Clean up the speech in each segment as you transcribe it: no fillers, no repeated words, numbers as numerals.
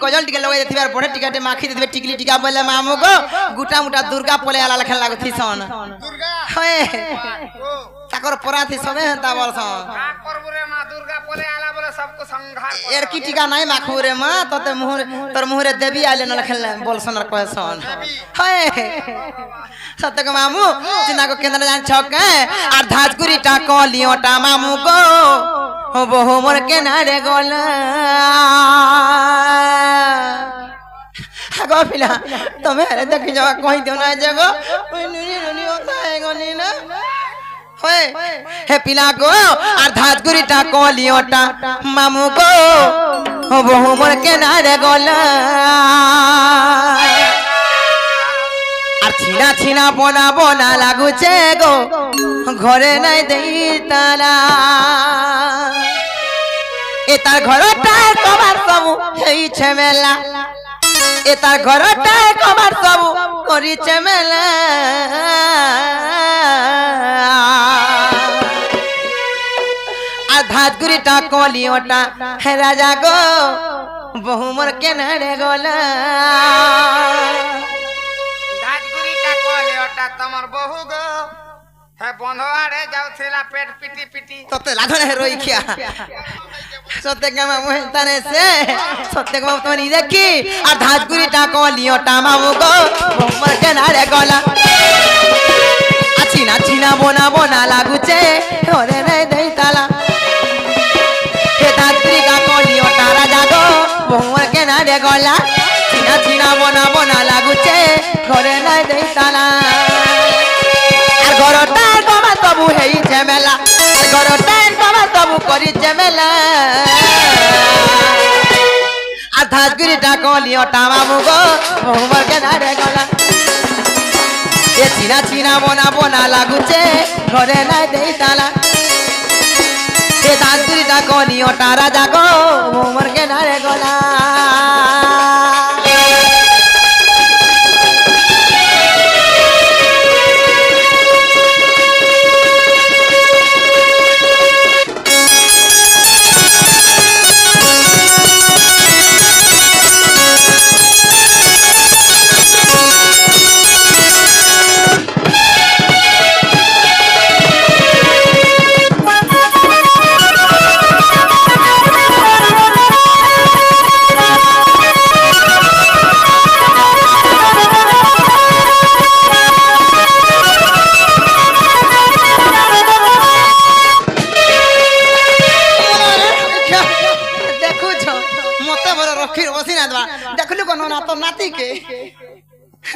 causal टिके लगे देथिबार बड़े टिकाटे माखी देथिबे टिकली टिका बोले मामू गो गुटा मुटा दुर्गा पले आला लखन लागथि सन दुर्गा हे ताकर पराथि सबे हता बोलसन का करबो रे मां दुर्गा पले आला बोले सबको संघार एर की टिका नहीं माखू रे मां तते मुहर तोर मुहरे देवी आले न लखन बोलसन कहसन हे सतक मामू चिना को केंद्र जान छक आ धाजगुरी टा कलियोटा मामू गो बहु मोर के नारे गोला गो पिला तुम्हें अरे देखि जावा कहि दियो ना जगो नुनी नुनी होता है गनी ना होए हे पिला गो आ धाजगुरी टा कलियोटा मामू गो बहु मोर के नारे गोला আর ছিনা ছিনা বনা বনা লাগুছে গো ঘরে নাই দেই তালা এ তার ঘরটা কবার সবু হেইছে মেলা এ তার ঘরটা কবার সবু করিছে মেলা আর ধাতগুড়িটা কলিওটা হে রাজা গো বহু মোর কেনারে গলা तमर बहु गो हे बंधवाड़े जाउथिला पेट पिटी पिटी तते लाधने रोई खिया सत्य गमा मोह तने से सत्य गमा तनी देखी आ धाजगुरी टा कलियो टामामु गो हमर केनारे गला आछिना छिना बोना बोना लागुचे ओरे रे देई ताला हे धाजगुरी टा कलियो तारा जागो हमर केनारे गला छिना छिना बोना बोना लागुचे घरे नै देई ताला घरटा कमा तबु हेई झमेला घरटा कमा तबु करी झमेला आ धाजगुरीटा कलियो टामामु गो हमर के नारे गला ए छिना छिना बोना बोना लागुचे घरे नै देई ताला ए धाजगुरीटा कलियो तारा जागो हमर के नारे गला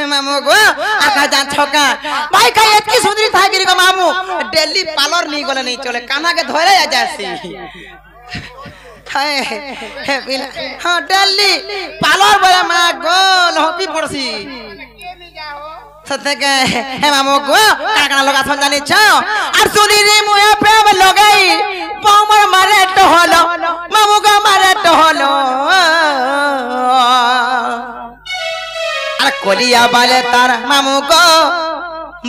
मामू गो आका जान छका भाई का एतकी सुंदरी था गिरी को मामू दिल्ली पार्लर नहीं गले नहीं चले काना के धरे आ जासी हाय हे बिना हां दिल्ली पार्लर बोले मा गो लहपी पड़सी सत्य के हे मामू गो काकना लगा सन जानी छ और सुनी रे मुए प्रेम लगाई पामर मारे तो हलो मामू गो मारे तो हलो कलिया बाले तार मामू गो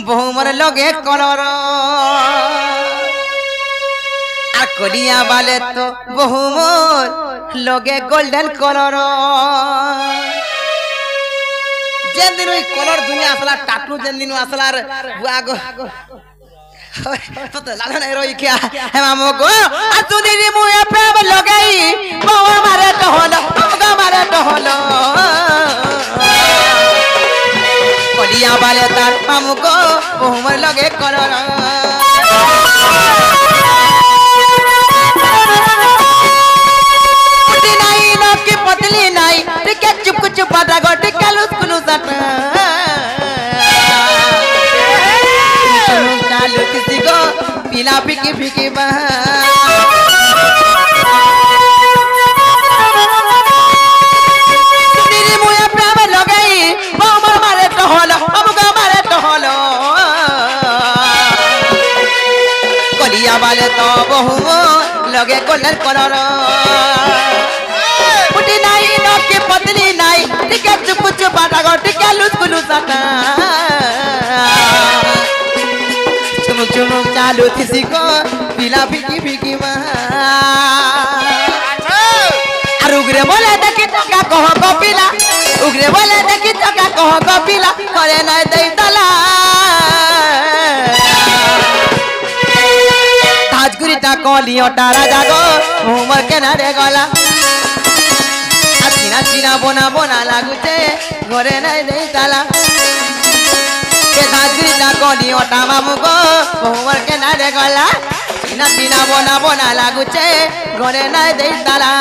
बहु मोर लगे कलर आ कलिया बाले तो बहु मोर लगे गोल्डन कलर जेन दिन ओई कलर दुनिया असला टाटू जेन दिन असला बुआ गो तो लाला नहीं रोई क्या है मामू गो आ तू दीदी मुए प्रेम लगाई बहु मारे तो हलो हमगा मारे तो हलो कलिया बाले तार मामू को बहुमर लगे कलर पतली नहीं नकी पतली नहीं टिके चुप चुप पाटा गो टिके लुस कुलुस सुनु चालू किसी को पीला फिकी फिकी वाले तो बहु लगे कलर कलर पुटी नहीं नकी पतली नहीं टिके चुप चुप बाटा गो टिके लुस कुलुस चुमुक चुमुक चालू किसी को पीला फिकी फिकी अरुग्रे बोले देखी तो क्या कहो रे बोले देखी चका कह गपिला करे नहीं दे तला ताजगुरीटा कलियोटा राजा गो उमर के ना रे गला चिना चिना बोना बोना लागुचे घरे नहीं दे तला के ताजगुरीटा कलियोटा मामू गो उमर के ना रे गला चिना चिना बोना बोना लागुचे घरे नहीं दे तला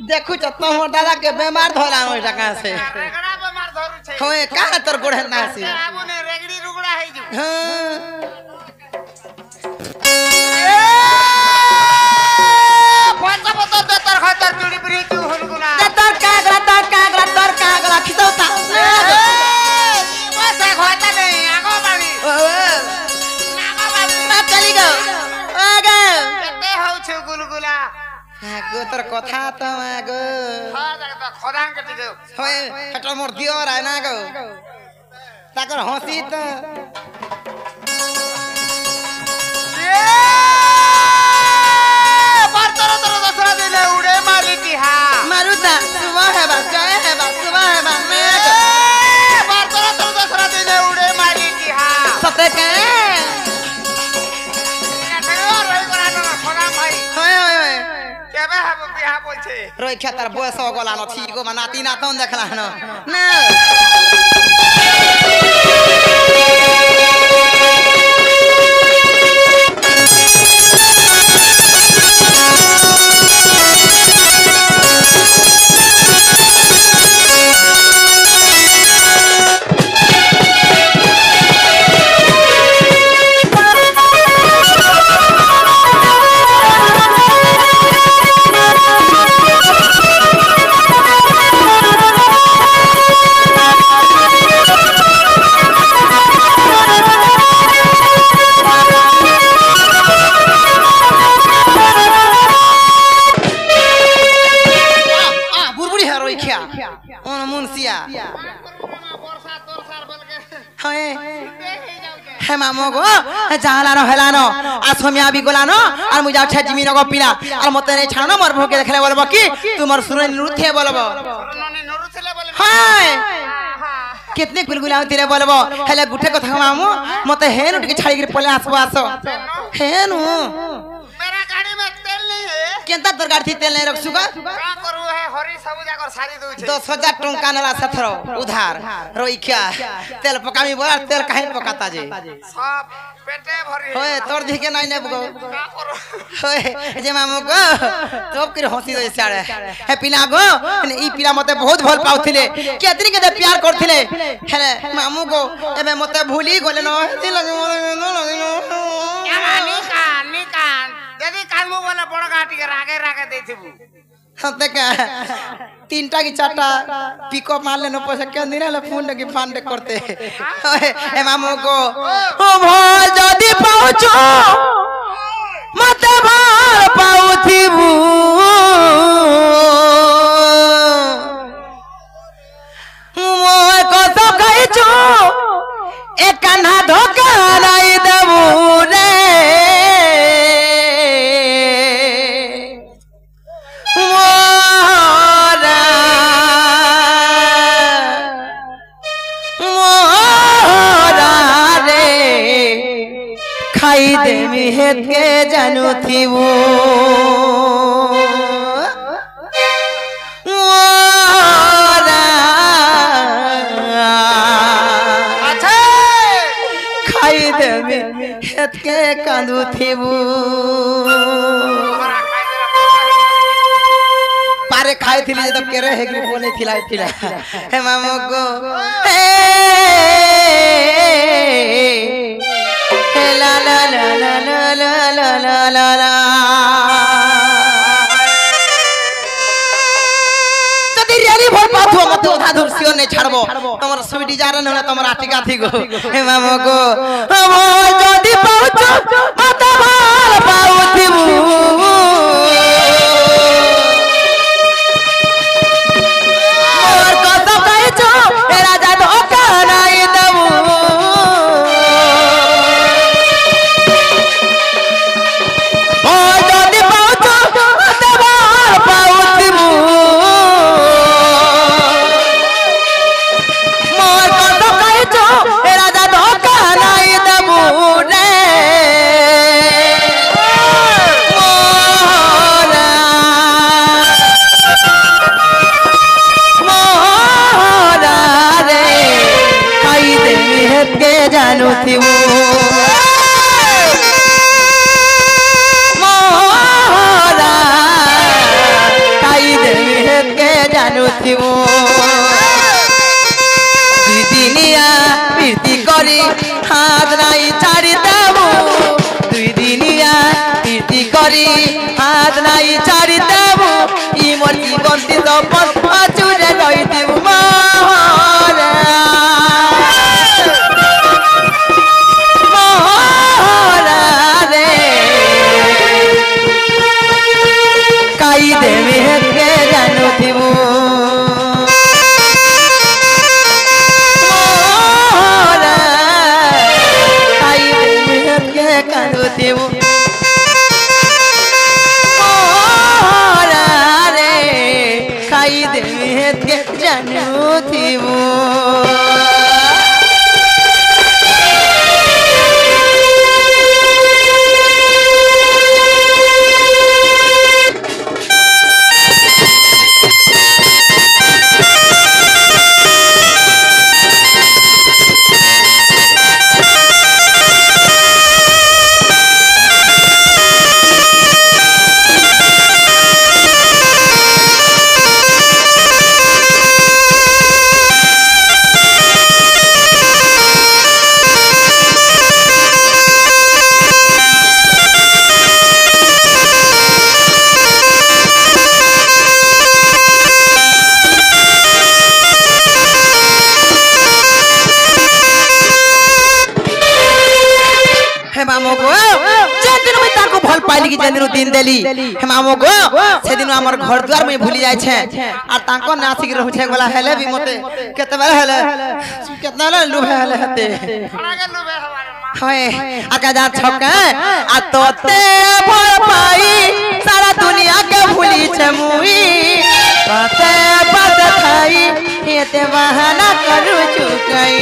देखू तो मोर दादा के बीमार धोला हो जगह से रेगड़ा बीमार धरु छै होए का तोर गोड़ ना से आबुने रेगड़ी रुगड़ा है जो पंचा पतो तोर खतर चुड़ी पुरी तू हुलगुना तोर कागला खितौता बस घोता नहीं आगो बाड़ी नागा बाड़ी ना चली गो आगे केते हो छु गुलगुला गो तोर कथा तो गो हां जगत खदान कटि गयो होय हट मोर दियो रा ना गो ताकर हंसी त ए बार तोर दसरा दिले उड़े मारी तिहा मारुता सुबह है बा जय है बा सुबह है बा मैं बार तोर दसरा दिले उड़े मारी तिहा सते के रोई खेतर बयस गला न ठीक हो नाती नातन देखला न ना हे मामो गो जालानो हेलानो आसमिया भी गोलानो और मुजा छ जमीन गो पिला और मते नै छानो मोर भोके देखले बोलबो कि तुमर सुने नृत्य बोलबो हाय कितने गुलगुला तेरे बोलबो हेले गुठे कथा मामो मते हेन उठ के छाड़ी के पले आसबो आसो हेनु मेरा गाड़ी में तेल नहीं है केंता तोर गाड़ी थी तेल नहीं रखसुगा का करू है हरी सब जाकर सारी दउ छे 10,000 टंका नला सथरो उधार रोई क्या तेल पकामी बोला तेल काहे पकाता जे सब पेटे भरी होए तोर दिखे नहीं नेबगो का करू होए जे मामू गो तोप कर हंसी दे साड़े हे पिला गो ई पिला मते बहुत भल पाउथिले केतरी के प्यार करथिले हेले मामू गो एबे मते भूली गले न हेती लगे निकान यदि कानमु बोले बड़ गाटी के रागे रागे देथिबु हते का तीनटा की चारटा पिकअप मार लेनो पैसा के दिनले फोन के फांड करते ए मामू को ओ भल जदी पहुंचो मते भल पाउथिबु मोय को तो कहचो ए कान्हा धोका लाई देबु रे खाई दे मिहत के जानू थी वो अच्छा खाई दे मिहत के कांदू थी वो पारे खाई थी ले तो केरे है कि बोले खिलाई खिला हे मामू को ला ला ला ला ला ला ला ला ला जदी रियली भल पाथो मते ओधा धुरसियो नै छाड़बो हमर सुविटी जार न तमरा टिका थी गो हे मामो गो हम जदी पहुंचो मते भल पाउथिबु मोर कत कहचो ए राजा धोका ना ଜାଣୁଥିବୁ ମୋରା ଖାଇଦେବି ହେତକେ ଜାଣୁଥିବୁ ଦିଦିନିଆ ପ୍ରୀତି କରି ହାତ ନାଇଁ ଛାଡ଼ିଦେବୁ ଦୁଇ ଦିନିଆ ପ୍ରୀତି କରି ହାତ ନାଇଁ ଛାଡ଼ିଦେବୁ ଇ ମୋର ଜୀବନଟି ପଛୁରେ ରହିଥିବୁ ମୋରା ମୋରା ରେ ଖାଇଦେବି ହେତକେ ଜାଣୁଥିବୁ କାନ୍ଦୁଥିବୁ ମୋରା ରେ ଖାଇଦେବି ହେତକେ ଜାଣୁଥିବୁ दिन देली हम आमो से दिन हमर घर द्वार में भूली जाय छे और ताको नासिक रहू छे वाला हेले भी मते केते बेर हेले केतना ले लुभे हेले हते होय आका जा छके आ तोते भर पाई सारा दुनिया के भूली छे मुई तोते पद खाई एते बहाना करू चुकई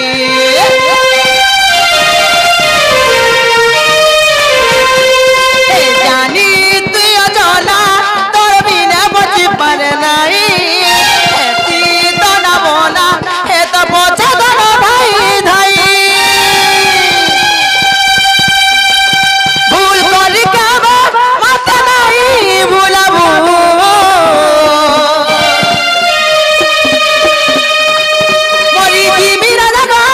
जानी तू अजला तोर बिना बची पर नहीं तो ना बोला है तो बोझा दोनों भाई धाई भूल कर क्या मत नहीं भूलबू मोरी जीवी ना लगो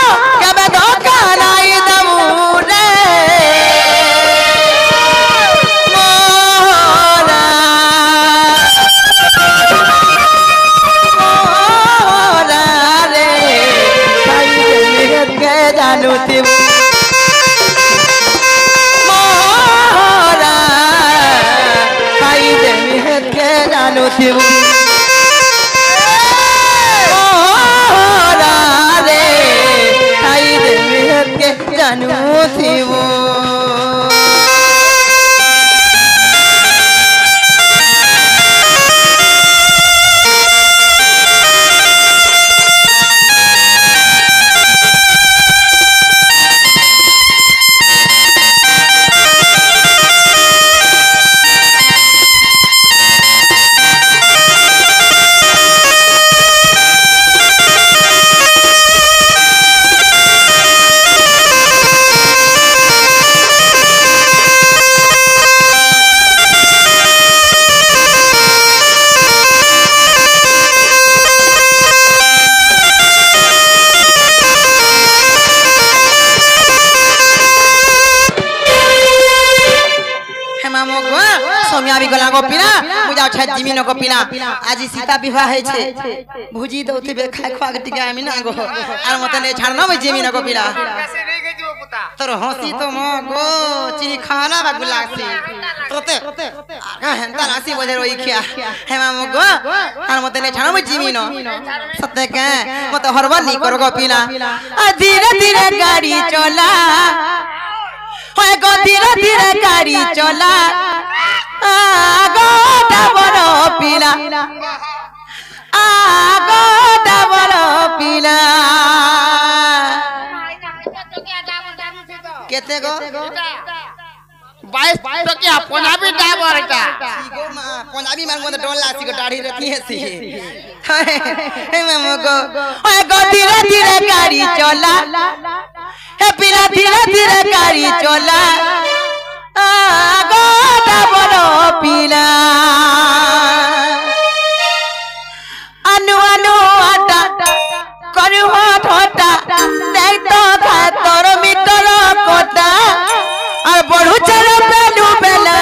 कब धोखा नहीं दबू रे জানুথিবু মোরা খাইদেবি হেতকে জানুথিবু মোরা রে খাইদেবি হেতকে জানুথিবু सोमिया भी गला गोपिना मुजा छ जिमिनो गोपिना आज सीता विवाह है छे भुजी दउती बे खाय खवा के टिका आमी ना गो आर मते ने छाड़ना बे जिमिनो गोपिना कैसे नहीं गई जो पुता तोर हंसी तो मो गो चिनी खाना बा गुलासी तोते आ हेंता रासी बजे रोई खिया हे मामो गो आर मते ने छाड़ना बे जिमिनो सते के मते हरबा नी कर गोपिना आ धीरे धीरे गाड़ी चला होय गो धीरे धीरे गाड़ी चला आगो डबलो पीला आगो डबलो पीला केते गो 22 टकिया पंजाबी डाबर का पंजाबी मान को डोला सी को दाढ़ी रखी है सी हे ममो गो ओए गो धीरे धीरे गाड़ी चला हे पिला धीरे धीरे गाड़ी चला गोटा बड़ो पिला अनु अनु आटा करू ठोटा देख तो खाए तोर मीटर कोटा और बढ़ू चल बेलू बेला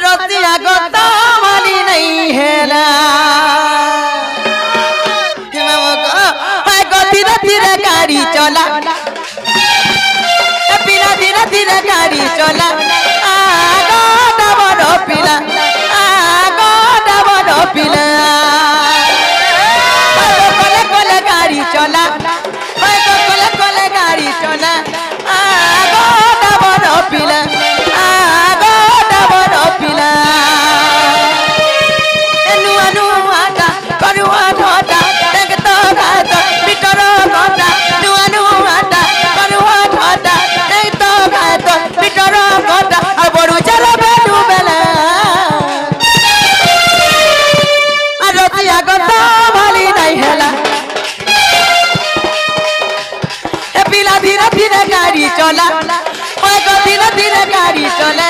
रतिया गोता वाली नहीं है ना धीरे धीरे गाड़ी चला पिला धीरे धीरे गाड़ी चला गोटा बड़ो पिला गोटा बड़ो पिला कोले कोले गाड़ी चला कोले कोले गाड़ी चला गोटा बड़ो पिला गोटा बड़ो पिला नुआ नुआ आटा करुआ ठोटा देख तो खाए तो मीटर कोटा नुआ नुआ आटा करुआ ठोटा देख तो खाए तो मीटर कोटा और बड़ू चलो बेलू बेला और रतिया गोता वाली नहीं हैला ए पिला धीरे धीरे गाड़ी चला ओए गो धीरे धीरे गाड़ी चला